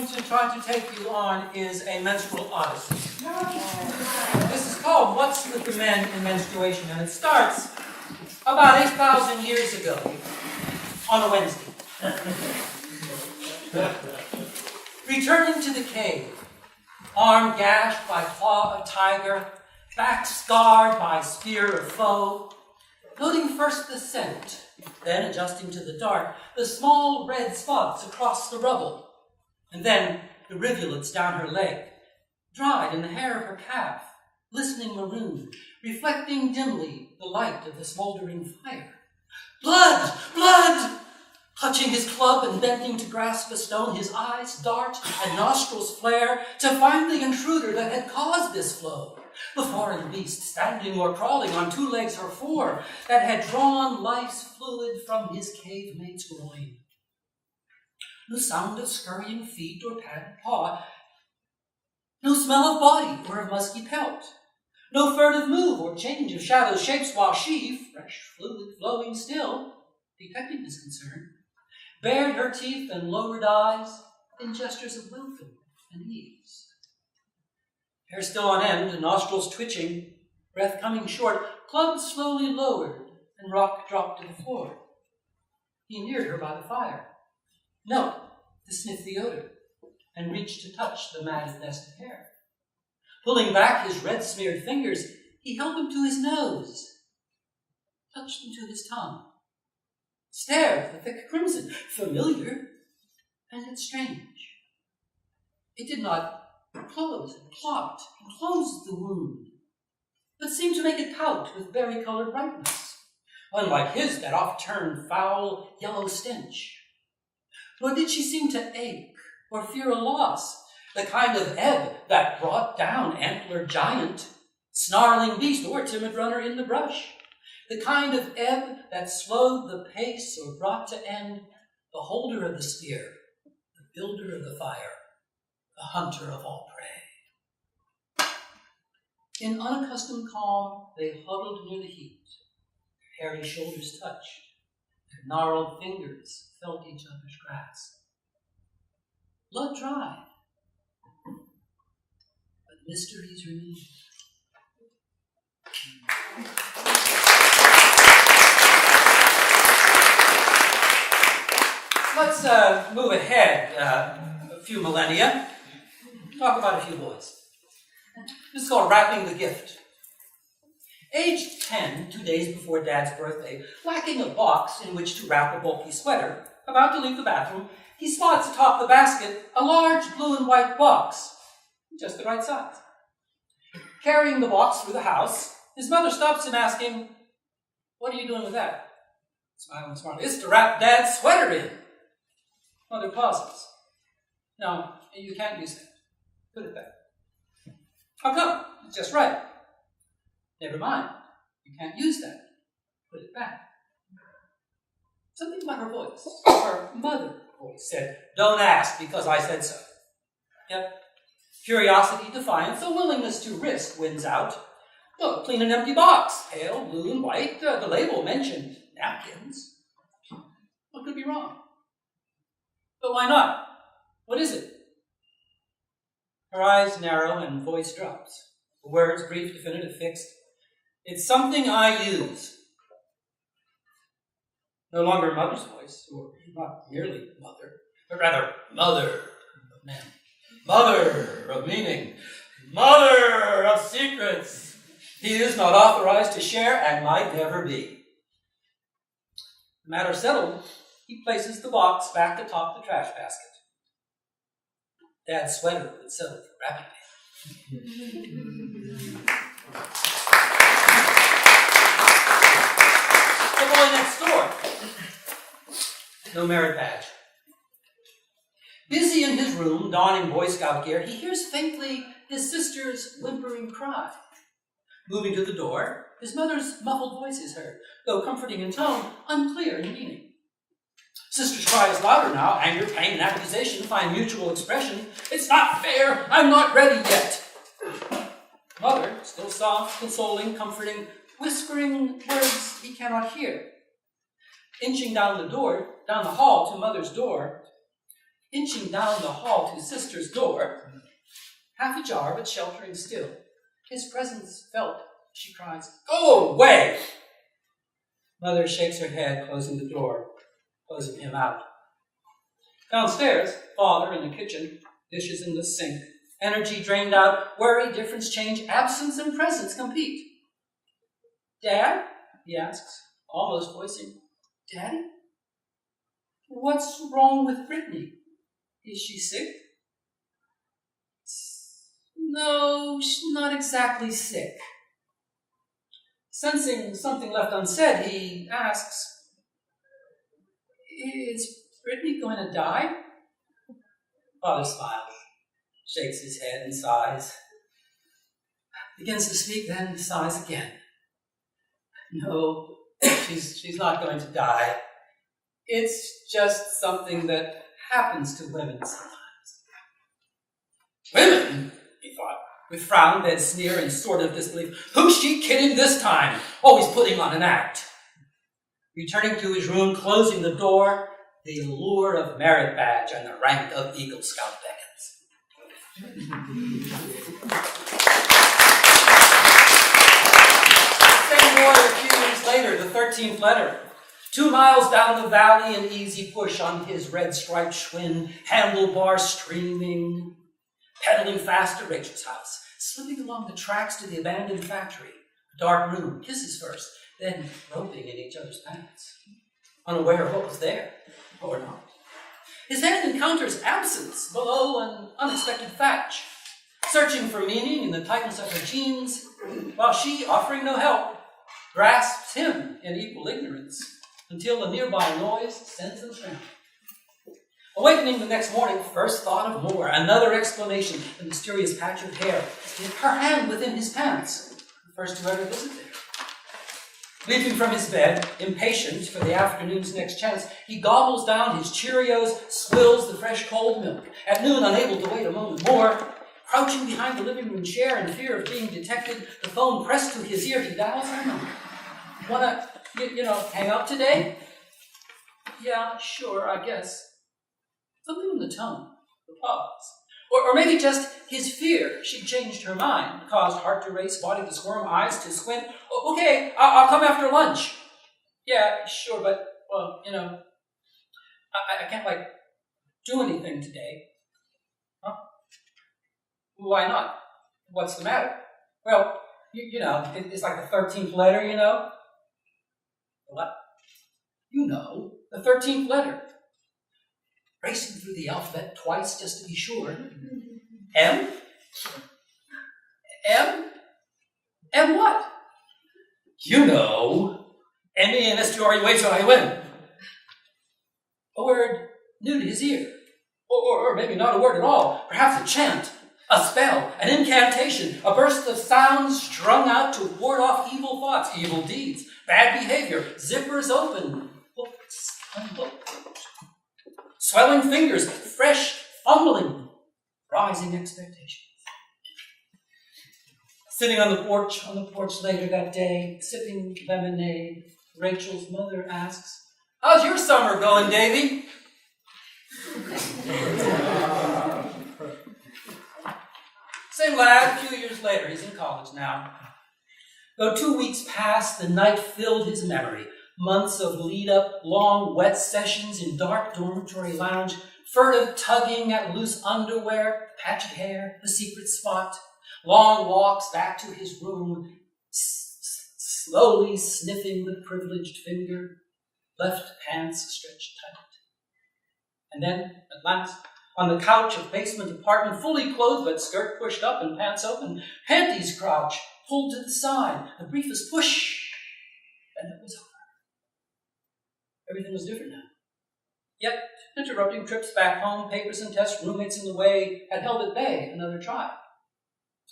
going to try to take you on is a menstrual odyssey. This is called What's with the Men in Menstruation, and it starts about 8,000 years ago on a Wednesday. Returning to the cave, arm gashed by claw of tiger, back scarred by spear of foe, noting first the scent, then adjusting to the dark, the small red spots across the rubble, and then the rivulets down her leg, dried in the hair of her calf, glistening maroon, reflecting dimly the light of the smoldering fire. Blood! Blood! Clutching his club and bending to grasp a stone, his eyes dart and nostrils flare to find the intruder that had caused this flow. The foreign beast, standing or crawling on 2 legs or 4, that had drawn life's fluid from his cave mate's groin. No sound of scurrying feet or padded paw, no smell of body or of musky pelt, no furtive move or change of shadow shapes, while she, fresh fluid flowing still, detecting his concern, bared her teeth and lowered eyes in gestures of welcome and ease. Hair still on end, nostrils twitching, breath coming short, club slowly lowered and rock dropped to the floor. He neared her by the fire, knelt to sniff the odor, and reached to touch the matted nest of hair. Pulling back his red-smeared fingers, he held them to his nose, touched them to his tongue, stared at the thick crimson, familiar, and yet strange. It did not close and plot and close the wound, but seemed to make it pout with berry-colored brightness, unlike his that oft turned foul yellow stench. Nor did she seem to ache or fear a loss, the kind of ebb that brought down antlered giant, snarling beast, or timid runner in the brush, the kind of ebb that slowed the pace or brought to end the holder of the spear, the builder of the fire, the hunter of all prey. In unaccustomed calm, they huddled near the heat, their hairy shoulders touched, their gnarled fingers felt each other's grasp. Blood dried, but mysteries remained. Let's move ahead a few millennia. Talk about a few boys. This is called wrapping the gift. Aged 10, 2 days before Dad's birthday, lacking a box in which to wrap a bulky sweater, about to leave the bathroom, he spots atop the basket a large blue and white box, just the right size. Carrying the box through the house, his mother stops him asking, "What are you doing with that?" Smiling smartly, "It's to wrap Dad's sweater in." Mother pauses. "No, you can't use that. Put it back." "How come? It's just right." "Never mind. You can't use that. Put it back." Something about her voice, her mother voice, said, "Don't ask because I said so." Yep. Curiosity, defiance, a willingness to risk wins out. Well, clean an empty box, pale, blue, and white. The label mentioned napkins. What could be wrong? But why not? What is it? Her eyes narrow and voice drops. The words, brief, definitive, fixed. "It's something I use." No longer mother's voice, or not merely mother, but rather mother of men. Mother of meaning. Mother of secrets. He is not authorized to share and might never be. The matter settled, he places the box back atop the trash basket. Dad's sweater would settle for rapidly. The boy next door. No merit badge. Busy in his room, donning Boy Scout gear, he hears faintly his sister's whimpering cry. Moving to the door, his mother's muffled voice is heard, though comforting in tone, unclear in meaning. Sister's cry is louder now. Anger, pain, and accusation find mutual expression. "It's not fair. I'm not ready yet." Mother, still soft, consoling, comforting, whispering words he cannot hear. Inching down the hall to Mother's door, inching down the hall to sister's door, half ajar but sheltering still. His presence felt, she cries, "Go away!" Mother shakes her head, closing the door, closing him out. Downstairs, father in the kitchen, dishes in the sink, energy drained out, worry, difference, change, absence, and presence compete. "Dad?" he asks, almost voicing, "Daddy? What's wrong with Brittany? Is she sick?" "No, she's not exactly sick." Sensing something left unsaid, he asks, "Is Brittany going to die?" Father smiles, shakes his head and sighs. Begins to speak, then sighs again. "No, she's not going to die. It's just something that happens to women sometimes." "Women?" he thought, with frown, then sneer and sort of disbelief. "Who's she kidding this time? Always putting on an act." Returning to his room, closing the door, the lure of merit badge and the rank of Eagle Scout beckons. Same boy a few years later, the 13th letter. 2 miles down the valley, an easy push on his red-striped Schwinn, handlebar streaming, pedaling fast to Rachel's house, slipping along the tracks to the abandoned factory. A dark room, kisses first, then groping in each other's pants, unaware of what was there, or not. His hand encounters absence below an unexpected thatch, searching for meaning in the tightness of her jeans, while she, offering no help, grasps him in equal ignorance, until a nearby noise sends them scrambling. Awakening the next morning, first thought of more, another explanation, the mysterious patch of hair, her hand within his pants, the first to ever visit there. Leaping from his bed, impatient for the afternoon's next chance, he gobbles down his Cheerios, swills the fresh cold milk. At noon, unable to wait a moment more, crouching behind the living room chair in fear of being detected, the phone pressed to his ear, he dials her number. "Wanna, hang up today?" "Yeah, sure, I guess." Something in the tone, the pause. Or maybe just his fear. She changed her mind, caused heart to race, body to squirm, eyes to squint. "Okay, I'll come after lunch." "Yeah, sure, but, well, I can't, do anything today." "Huh? Why not? What's the matter?" "Well, it's like the 13th letter, "What?" The 13th letter. Racing through the alphabet twice just to be sure. M? M? M what? MENSTRUATION. A word new to his ear. Or maybe not a word at all. Perhaps a chant, a spell, an incantation, a burst of sound strung out to ward off evil thoughts, evil deeds, bad behavior, zippers open, hooks unhooked. Swelling fingers, fresh fumbling, rising expectations. Sitting on the porch later that day, sipping lemonade, Rachel's mother asks, "How's your summer going, Davy?" Same lad, a few years later, he's in college now. Though 2 weeks passed, the night filled his memory. Months of lead-up, long, wet sessions in dark dormitory lounge, furtive tugging at loose underwear, patch of hair, the secret spot, long walks back to his room, slowly sniffing the privileged finger, left pants stretched tight. And then, at last, on the couch of basement apartment, fully clothed but skirt pushed up and pants open, panties crouch, pulled to the side, the briefest push, and it was over. Everything was different now. Yet, interrupting trips back home, papers and tests, roommates in the way, had held at bay another trial.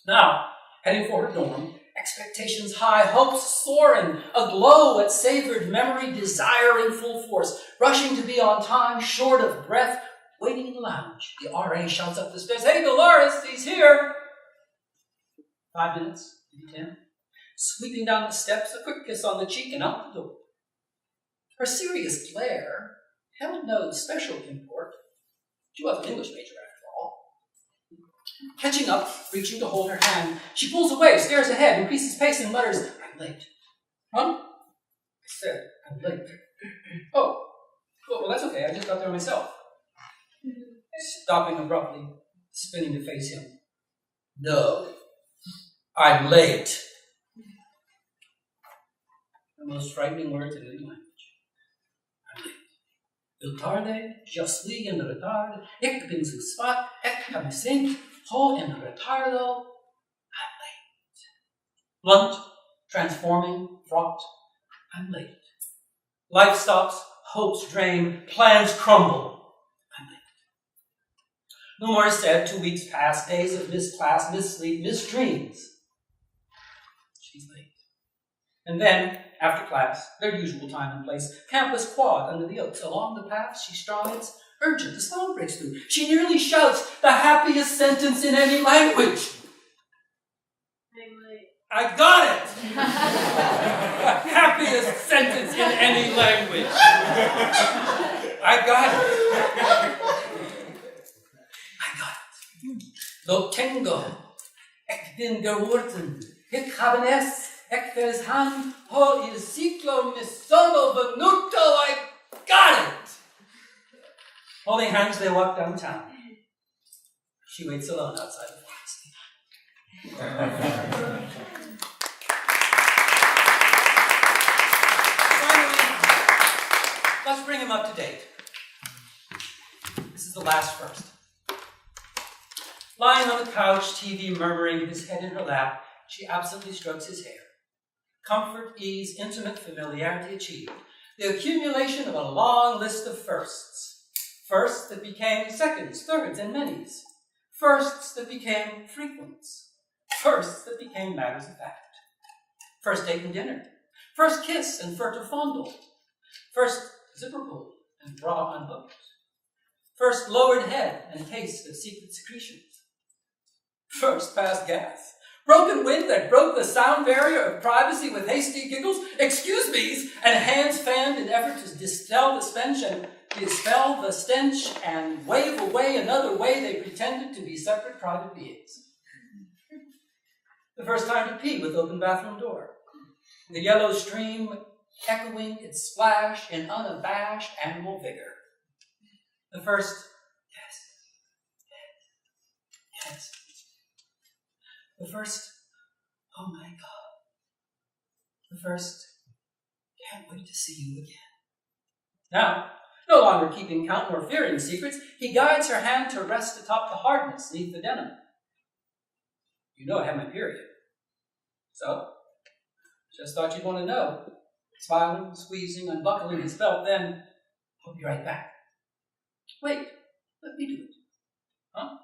Now, heading for her dorm, expectations high, hopes soaring, aglow at savored memory, desire in full force, rushing to be on time, short of breath, waiting in the lounge. The RA shouts up the stairs, "Hey, Dolores, he's here!" 5 minutes, maybe 10. Sweeping down the steps, a quick kiss on the cheek, and out the door. Her serious glare held no special import. She was an English major, after all. Catching up, reaching to hold her hand, she pulls away, stares ahead, increases pace, and mutters, "I'm late." "Huh?" I said, "I'm late." "Oh, well, that's okay. I just got there myself." Stopping abruptly, spinning to face him. "No, I'm late." The most frightening words in any language. I'm late. Il tarde, je suis en retard, ik bin zu spät, ik habe sind, ho en retardo. I'm late. Blunt, transforming, fraught. I'm late. Life stops, hopes drain, plans crumble. I'm late. No more is said. 2 weeks pass, days of missed class, missed sleep, missed dreams. She's late. And then, after class, their usual time and place, campus quad under the oaks. Along the path she strides, urgent, the sound breaks through. She nearly shouts the happiest sentence in any language. I got it! The happiest sentence in any language. I got it. Lo tengo, ek bin geworden, ik haben es, ek vers hand, ho il ciclo mi sono venuto, I got it! Holding hands, they walk downtown. She waits alone outside the pharmacy. Let's bring him up to date. This is the last first. Lying on the couch, TV murmuring, his head in her lap, she absently strokes his hair. Comfort, ease, intimate familiarity achieved. The accumulation of a long list of firsts. Firsts that became seconds, thirds, and manys. Firsts that became frequents. Firsts that became matters of fact. First date and dinner. First kiss and furtive fondle. First zipper pulled and bra unhooked. First lowered head and taste of secret secretions. First passed gas. Broken wind that broke the sound barrier of privacy with hasty giggles, excuse me's, and hands fanned in effort to dispel the stench and wave away another way they pretended to be separate private beings. The first time to pee with open bathroom door. The yellow stream echoing its splash in unabashed animal vigor. The first, yes. The first, oh my God. The first, can't wait to see you again. Now, no longer keeping count nor fearing secrets, he guides her hand to rest atop the hardness beneath the denim. You know I have my period. So, just thought you'd want to know. Smiling, squeezing, unbuckling his belt, then, I'll be right back. Wait, let me do it. Huh?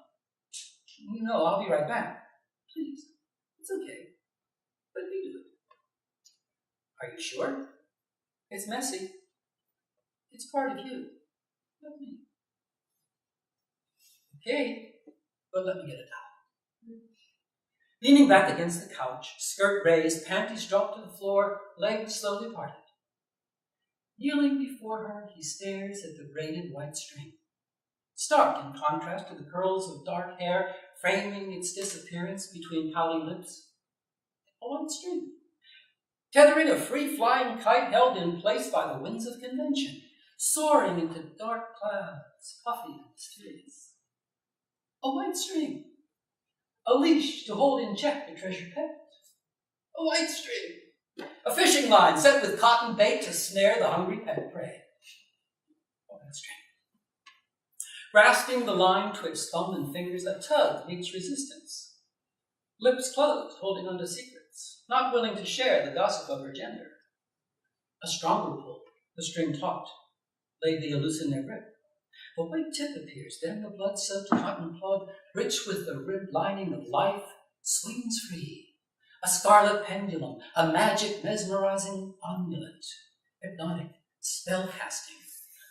No, I'll be right back. Please, it's okay. Let me do it. Are you sure? It's messy. It's part of you. Let me. Okay, but let me get a towel. Leaning back against the couch, skirt raised, panties dropped to the floor, legs slowly parted. Kneeling before her, he stares at the braided white string, stark in contrast to the curls of dark hair framing its disappearance between pouting lips. A white string, tethering a free-flying kite held in place by the winds of convention, soaring into dark clouds, puffy and mysterious. A white string, a leash to hold in check the treasured pet. A white string, a fishing line set with cotton bait to snare the hungry pet prey. A white string. Grasping the line twixt thumb and fingers, a tug meets resistance. Lips closed, holding onto secrets, not willing to share the gossip of her gender. A stronger pull, the string taut, laid the elusive in their grip. A white tip appears, then the blood-soaked cotton plug, rich with the ribbed lining of life, swings free. A scarlet pendulum, a magic mesmerizing amulet, hypnotic, spell-casting,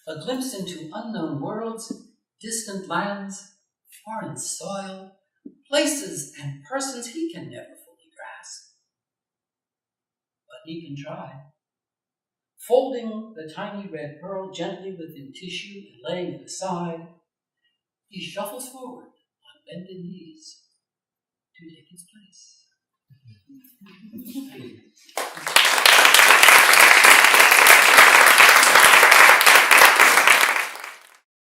a glimpse into unknown worlds, distant lands, foreign soil, places and persons he can never fully grasp. But he can try. Folding the tiny red pearl gently within tissue and laying it aside, he shuffles forward on bended knees to take his place.